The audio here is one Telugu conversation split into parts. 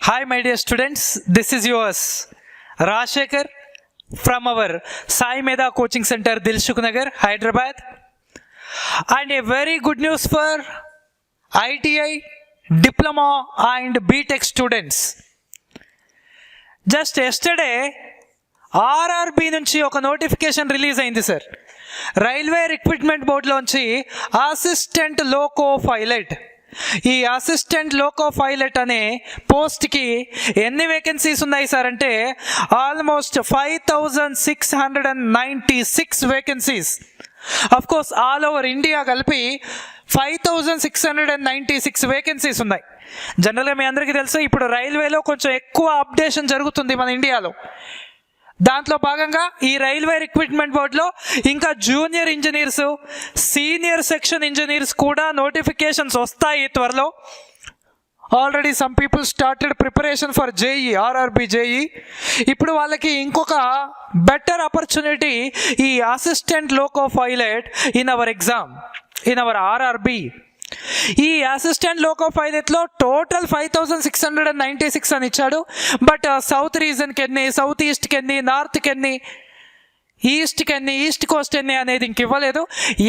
Hi my dear students, this is yours Rajshekhar from our Sai Meda Coaching Center, Dilshuk Nagar, Hyderabad. And a very good news for ITI, Diploma and BTech students. Just yesterday RRB నుంచి ఒక నోటిఫికేషన్ రిలీజ్ అయింది సార్. రైల్వే రిక్రూట్మెంట్ బోర్డులోంచి అసిస్టెంట్ లోకో పైలట్. ఈ అసిస్టెంట్ లోకో పైలట్ అనే పోస్ట్కి ఎన్ని వేకెన్సీస్ ఉన్నాయి సార్ అంటే almost 5696 vacancies. Of course all over India కలిపి 5696 వేకెన్సీస్ ఉన్నాయి. జనరల్గా మీ అందరికీ తెలుసు ఇప్పుడు రైల్వేలో కొంచెం ఎక్కువ అప్డేషన్ జరుగుతుంది మన ఇండియాలో. దాంట్లో భాగంగా ఈ రైల్వే రిక్రూట్మెంట్ బోర్డులో ఇంకా junior engineers, senior section engineers కూడా నోటిఫికేషన్స్ వస్తాయి త్వరలో. Already some people started preparation for JEE, RRB JEE. ఇప్పుడు వాళ్ళకి ఇంకొక బెటర్ ఆపర్చునిటీ ఈ assistant loco pilot in our exam, in our RRB. ఈ అసిస్టెంట్ లోకో పైలట్లో టోటల్ 5696 అని ఇచ్చాడు. బట్ సౌత్ రీజన్కి ఎన్ని, సౌత్ ఈస్ట్కి ఎన్ని, నార్త్కి ఎన్ని, ఈస్ట్కి ఎన్ని, ఈస్ట్ కోస్ట్ ఎన్ని అనేది ఇంక ఇవ్వలేదు.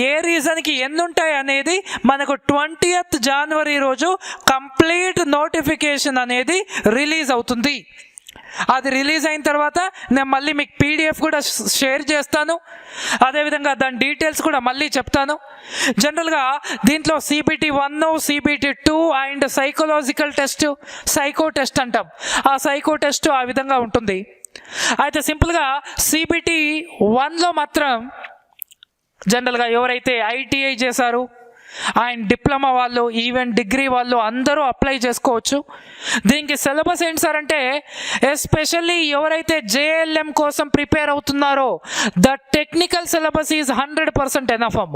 ఏ రీజన్కి ఎన్ని ఉంటాయి అనేది మనకు 20th జనవరి రోజు కంప్లీట్ నోటిఫికేషన్ అనేది రిలీజ్ అవుతుంది. అది రిలీజ్ అయిన తర్వాత నేను మళ్ళీ మీకు పీడిఎఫ్ కూడా షేర్ చేస్తాను. అదేవిధంగా దాని డీటెయిల్స్ కూడా మళ్ళీ చెప్తాను. జనరల్గా దీంట్లో CBT 1, CBT 2 and psychological test, psycho test అంటాం. ఆ సైకో టెస్ట్ ఆ విధంగా ఉంటుంది. అయితే సింపుల్గా CBT 1లో మాత్రం జనరల్గా ఎవరైతే ITI చేశారు అండ్ డిప్లొమా వాళ్ళు, ఈవెన్ డిగ్రీ వాళ్ళు అందరూ అప్లై చేసుకోవచ్చు. దీనికి సిలబస్ ఏంటి సార్ అంటే ఎస్పెషల్లీ ఎవరైతే JLM కోసం ప్రిపేర్ అవుతున్నారో the technical syllabus is 100% enough అమ్మ.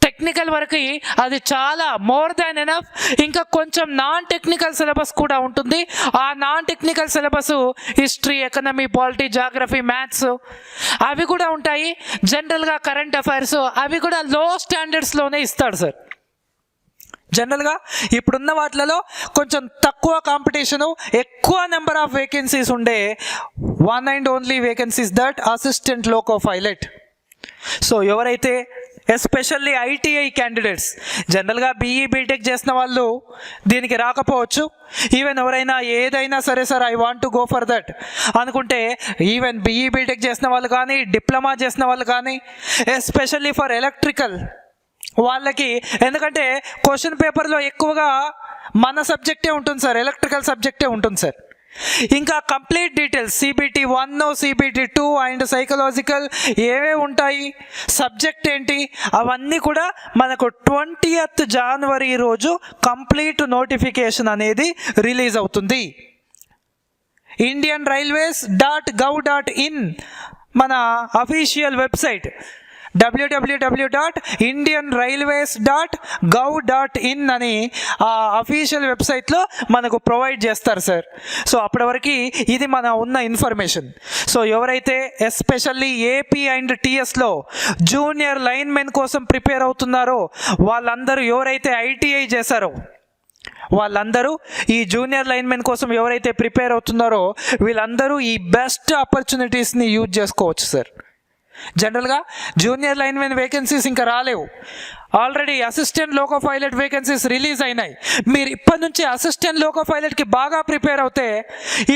టెక్నికల్ వరకు అది చాలా మోర్ దాన్ ఎనఫ్. ఇంకా కొంచెం నాన్ టెక్నికల్ సిలబస్ కూడా ఉంటుంది. ఆ non technical syllabus history, economy, polity, geography, maths అవి కూడా ఉంటాయి. జనరల్గా కరెంట్ అఫైర్స్ అవి కూడా లో స్టాండర్డ్స్లోనే ఇస్తాడు సార్. జనరల్గా ఇప్పుడున్న వాటిలలో కొంచెం తక్కువ కాంపిటీషను, ఎక్కువ నెంబర్ ఆఫ్ వేకెన్సీస్ ఉండే one and only vacancies that assistant loco pilot. So ఎవరైతే ఎస్పెషల్లీ ITI క్యాండిడేట్స్, జనరల్గా BE బీటెక్ చేసిన వాళ్ళు దీనికి రాకపోవచ్చు. ఈవెన్ ఎవరైనా ఏదైనా సరే sir I want to go for that అనుకుంటే ఈవెన్ BE బీటెక్ చేసిన వాళ్ళు కానీ, డిప్లొమా చేసిన వాళ్ళు కానీ, ఎస్పెషల్లీ ఫర్ ఎలక్ట్రికల్ వాళ్ళకి, ఎందుకంటే క్వశ్చన్ పేపర్లో ఎక్కువగా మన సబ్జెక్టే ఉంటుంది సార్, ఎలక్ట్రికల్ సబ్జెక్టే ఉంటుంది సార్. ఇంకా complete details CBT 1, CBT 2 and psychological ఏవే ఉంటాయి, సబ్జెక్ట్ ఏంటి, అవన్నీ కూడా మనకు 20th జనవరి రోజు కంప్లీట్ నోటిఫికేషన్ అనేది రిలీజ్ అవుతుంది. indianrailways.gov.in మన అఫీషియల్ వెబ్సైట్ www.indianrailways.gov.in అని ఆ అఫీషియల్ వెబ్సైట్లో మనకు ప్రొవైడ్ చేస్తారు సార్. సో అప్పటి వరకు ఇది మన ఉన్న ఇన్ఫర్మేషన్. సో ఎవరైతే ఎస్పెషల్లీ AP అండ్ TSలో జూనియర్ లైన్మెన్ కోసం ప్రిపేర్ అవుతున్నారో వాళ్ళందరూ, ఎవరైతే ITI చేశారో వాళ్ళందరూ ఈ జూనియర్ లైన్మెన్ కోసం ఎవరైతే ప్రిపేర్ అవుతున్నారో వీళ్ళందరూ ఈ బెస్ట్ ఆపర్చునిటీస్ని యూజ్ చేసుకోవచ్చు సార్. జనరల్గా జూనియర్ లైన్మెన్ వేకెన్సీస్ ఇంకా రాలేవు. Already assistant loco pilot vacancies release అయినాయి. మీరు ఇప్పటి నుంచి అసిస్టెంట్ లోకో పైలట్కి బాగా ప్రిపేర్ అవుతే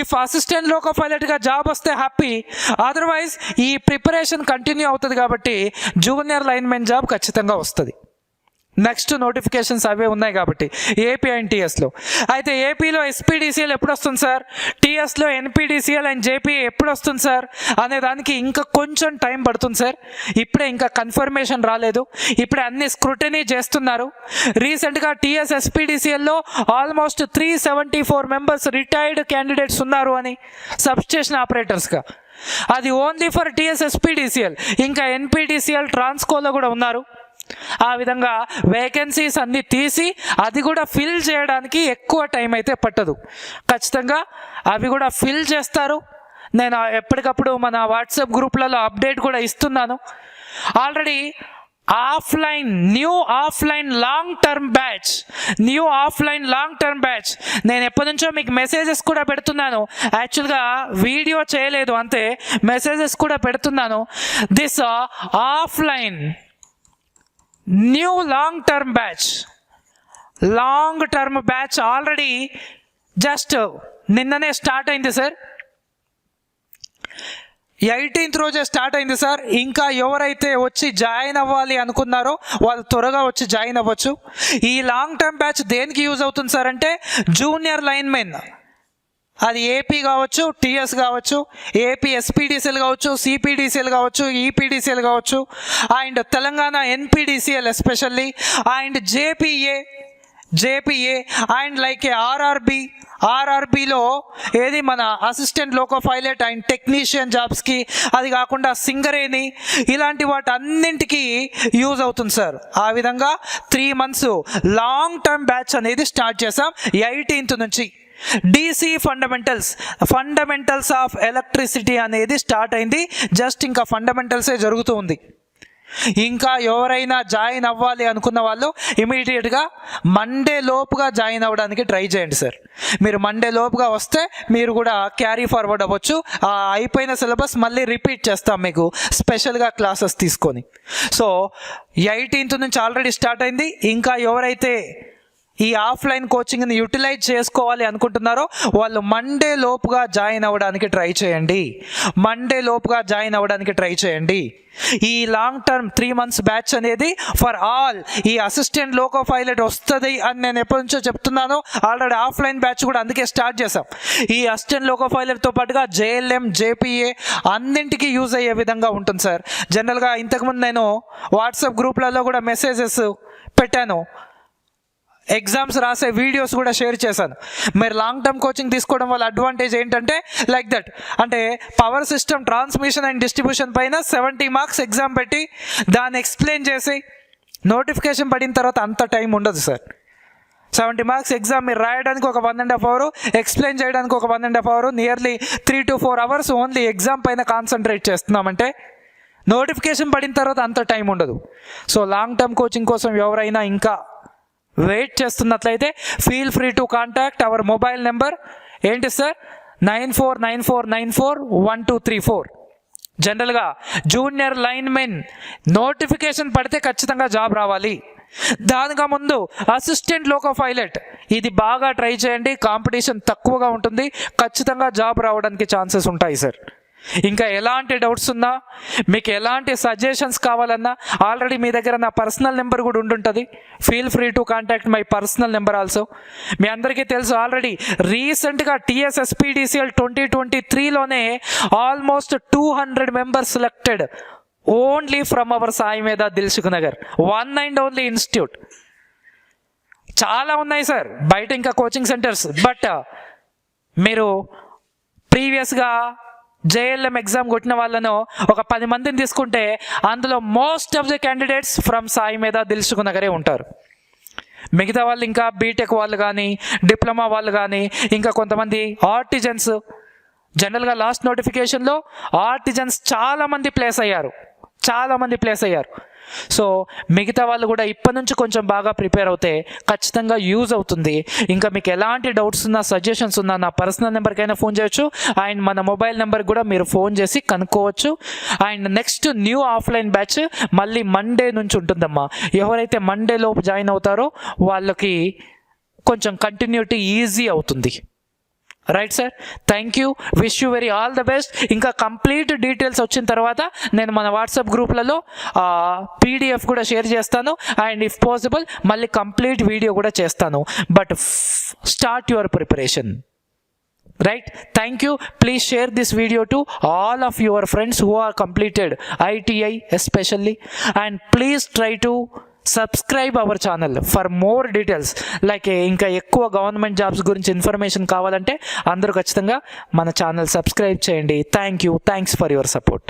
ఇఫ్ అసిస్టెంట్ లోకో పైలట్గా జాబ్ వస్తే హ్యాపీ, అదర్వైజ్ ఈ ప్రిపరేషన్ కంటిన్యూ అవుతుంది. కాబట్టి జూనియర్ లైన్మెన్ జాబ్ ఖచ్చితంగా వస్తుంది. నెక్స్ట్ నోటిఫికేషన్స్ అవే ఉన్నాయి కాబట్టి AP అండ్ TSలో. అయితే APలో SPDCL ఎప్పుడు వస్తుంది సార్, TSలో NPDCL అండ్ JP ఎప్పుడు వస్తుంది సార్ అనే దానికి ఇంకా కొంచెం టైం పడుతుంది సార్. ఇప్పుడే ఇంకా కన్ఫర్మేషన్ రాలేదు, ఇప్పుడే అన్ని స్క్రూటినీ చేస్తున్నారు. రీసెంట్గా TS SPDCLలో ఆల్మోస్ట్ 374 మెంబర్స్ రిటైర్డ్ క్యాండిడేట్స్ ఉన్నారు అని, సబ్స్టేషన్ ఆపరేటర్స్గా. అది ఓన్లీ ఫర్ TS SPDCL. ఇంకా NPDCL ట్రాన్స్కోలో కూడా ఉన్నారు. ఆ విధంగా వేకెన్సీస్ అన్నీ తీసి అది కూడా ఫిల్ చేయడానికి ఎక్కువ టైం అయితే పట్టదు. ఖచ్చితంగా అవి కూడా ఫిల్ చేస్తారు. నేను ఎప్పటికప్పుడు మన వాట్సాప్ గ్రూప్లలో అప్డేట్ కూడా ఇస్తున్నాను. Already knew offline long term batch. నేను ఎప్పటి నుంచో మీకు మెసేజెస్ కూడా పెడుతున్నాను, యాక్చువల్గా వీడియో చేయలేదు అంతే, మెసేజెస్ కూడా పెడుతున్నాను. This offline new long term batch already just నిన్ననే స్టార్ట్ అయింది సార్. 18th రోజే స్టార్ట్ అయింది సార్. ఇంకా ఎవరైతే వచ్చి జాయిన్ అవ్వాలి అనుకున్నారో వాళ్ళు త్వరగా వచ్చి జాయిన్ అవ్వచ్చు. ఈ లాంగ్ టర్మ్ బ్యాచ్ దేనికి యూజ్ అవుతుంది సార్ అంటే, జూనియర్ లైన్మెన్, అది ఏపీ కావచ్చు, టీఎస్ కావచ్చు, ఏపీ ఎస్పీడీసీఎల్ కావచ్చు, సిపిడిసిఎల్ కావచ్చు, ఈపీడీసీఎల్ కావచ్చు, and Telangana NPDCL especially, and JPA and like ఆర్ఆర్బిలో ఏది మన assistant loco pilot and technician జాబ్స్కి, అది కాకుండా సింగరేణి, ఇలాంటి వాటి అన్నింటికి యూజ్ అవుతుంది సార్. ఆ విధంగా 3 months లాంగ్ టర్మ్ బ్యాచ్ అనేది స్టార్ట్ చేసాం 18th నుంచి. DC ఫండమెంటల్స్ ఆఫ్ ఎలక్ట్రిసిటీ అనేది స్టార్ట్ అయింది. జస్ట్ ఇంకా ఫండమెంటల్సే జరుగుతూ ఉంది. ఇంకా ఎవరైనా జాయిన్ అవ్వాలి అనుకున్న వాళ్ళు ఇమీడియట్గా మండే లోపుగా జాయిన్ అవ్వడానికి ట్రై చేయండి సార్. మీరు మండే లోపుగా వస్తే మీరు కూడా క్యారీ ఫార్వర్డ్ అవ్వచ్చు. అయిపోయిన సిలబస్ మళ్ళీ రిపీట్ చేస్తాం మీకు స్పెషల్గా క్లాసెస్ తీసుకొని. సో 18th నుంచి ఆల్రెడీ స్టార్ట్ అయింది. ఇంకా ఎవరైతే ఈ ఆఫ్లైన్ కోచింగ్ని యూటిలైజ్ చేసుకోవాలి అనుకుంటున్నారో వాళ్ళు మండే లోపుగా జాయిన్ అవ్వడానికి ట్రై చేయండి. ఈ లాంగ్ టర్మ్ 3 months బ్యాచ్ అనేది ఫర్ ఆల్. ఈ అసిస్టెంట్ లోకో పైలట్ వస్తుంది అని నేను ఎప్పటి నుంచో చెప్తున్నాను. ఆల్రెడీ ఆఫ్లైన్ బ్యాచ్ కూడా అందుకే స్టార్ట్ చేసాం. ఈ అసిస్టెంట్ లోకో పైలట్తో పాటుగా JLM, JPA అన్నింటికి యూజ్ అయ్యే విధంగా ఉంటుంది సార్. జనరల్గా ఇంతకుముందు నేను వాట్సాప్ గ్రూప్లలో కూడా మెసేజెస్ పెట్టాను, ఎగ్జామ్స్ రాసే వీడియోస్ కూడా షేర్ చేశాను. మీరు లాంగ్ టర్మ్ కోచింగ్ తీసుకోవడం వల్ల అడ్వాంటేజ్ ఏంటంటే లైక్ దట్, అంటే power system, transmission and distribution పైన 70 marks ఎగ్జామ్ పెట్టి దాన్ని ఎక్స్ప్లెయిన్ చేసి నోటిఫికేషన్ పడిన తర్వాత అంత టైం ఉండదు సార్. 70 marks ఎగ్జామ్ మీరు రాయడానికి ఒక 1.5 hours, ఎక్స్ప్లెయిన్ చేయడానికి ఒక 1.5 hours, nearly 3 to 4 hours only exam పైన కాన్సన్ట్రేట్ చేస్తున్నామంటే నోటిఫికేషన్ పడిన తర్వాత అంత టైం ఉండదు. సో లాంగ్ టర్మ్ కోచింగ్ కోసం ఎవరైనా ఇంకా వెయిట్ చేస్తున్నట్లయితే feel free to contact our mobile number. ఏంటి సార్? 9494941234. జనరల్గా జూనియర్ లైన్మెన్ నోటిఫికేషన్ పడితే ఖచ్చితంగా జాబ్ రావాలి. దానిగా ముందు అసిస్టెంట్ లోకో పైలట్, ఇది బాగా ట్రై చేయండి. కాంపిటీషన్ తక్కువగా ఉంటుంది, ఖచ్చితంగా జాబ్ రావడానికి ఛాన్సెస్ ఉంటాయి సార్. ఇంకా ఎలాంటి డౌట్స్ ఉన్నా, మీకు ఎలాంటి సజెషన్స్ కావాలన్నా ఆల్రెడీ మీ దగ్గర నా పర్సనల్ నెంబర్ కూడా ఉండుంటుంది. Feel free to contact my personal number also. మీ అందరికీ తెలుసు ఆల్రెడీ రీసెంట్గా TSSPDCL 2023లోనే almost 200 members selected only from our Sai మీద Dilsukhnagar, one and only institute. చాలా ఉన్నాయి సార్ బయట ఇంకా కోచింగ్ సెంటర్స్, బట్ మీరు ప్రీవియస్గా JLM ఎగ్జామ్ కొట్టిన వాళ్ళను ఒక 10 మందిని తీసుకుంటే అందులో most of the candidates from Sai మీద దిల్సుఖ్ నగరే ఉంటారు. మిగతా వాళ్ళు ఇంకా బీటెక్ వాళ్ళు కానీ, డిప్లొమా వాళ్ళు కానీ, ఇంకా కొంతమంది ఆర్టిజన్స్. జనరల్గా లాస్ట్ నోటిఫికేషన్లో ఆర్టిజన్స్ చాలామంది ప్లేస్ అయ్యారు. సో మిగతా వాళ్ళు కూడా ఇప్పటి నుంచి కొంచెం బాగా ప్రిపేర్ అవుతే ఖచ్చితంగా యూజ్ అవుతుంది. ఇంకా మీకు ఎలాంటి డౌట్స్ ఉన్నా, సజెషన్స్ ఉన్నా నా పర్సనల్ నెంబర్కైనా ఫోన్ చేయొచ్చు. అండ్ మన మొబైల్ నెంబర్కి కూడా మీరు ఫోన్ చేసి కనుక్కోవచ్చు. And next new offline batch మళ్ళీ మండే నుంచి ఉంటుందమ్మా. ఎవరైతే మండే లోపు జాయిన్ అవుతారో వాళ్ళకి కొంచెం కంటిన్యూటీ ఈజీ అవుతుంది. Right sir, thank you, wish you very all the best. ఇంకా కంప్లీట్ డీటెయిల్స్ వచ్చిన తర్వాత నేను మన వాట్సాప్ గ్రూప్లలో PDF కూడా షేర్ చేస్తాను. అండ్ ఇఫ్ పాసిబుల్ మళ్ళీ కంప్లీట్ వీడియో కూడా చేస్తాను. But start your preparation. Right, thank you. Please share this video to all of your friends who are completed ITI especially, and please try to subscribe our channel for more details. Like ఇంకా ఎక్కువ గవర్నమెంట్ జాబ్స్ గురించి ఇన్ఫర్మేషన్ కావాలంటే అందరూ ఖచ్చితంగా మన ఛానల్ సబ్స్క్రైబ్ చేయండి. Thank you, thanks for your support.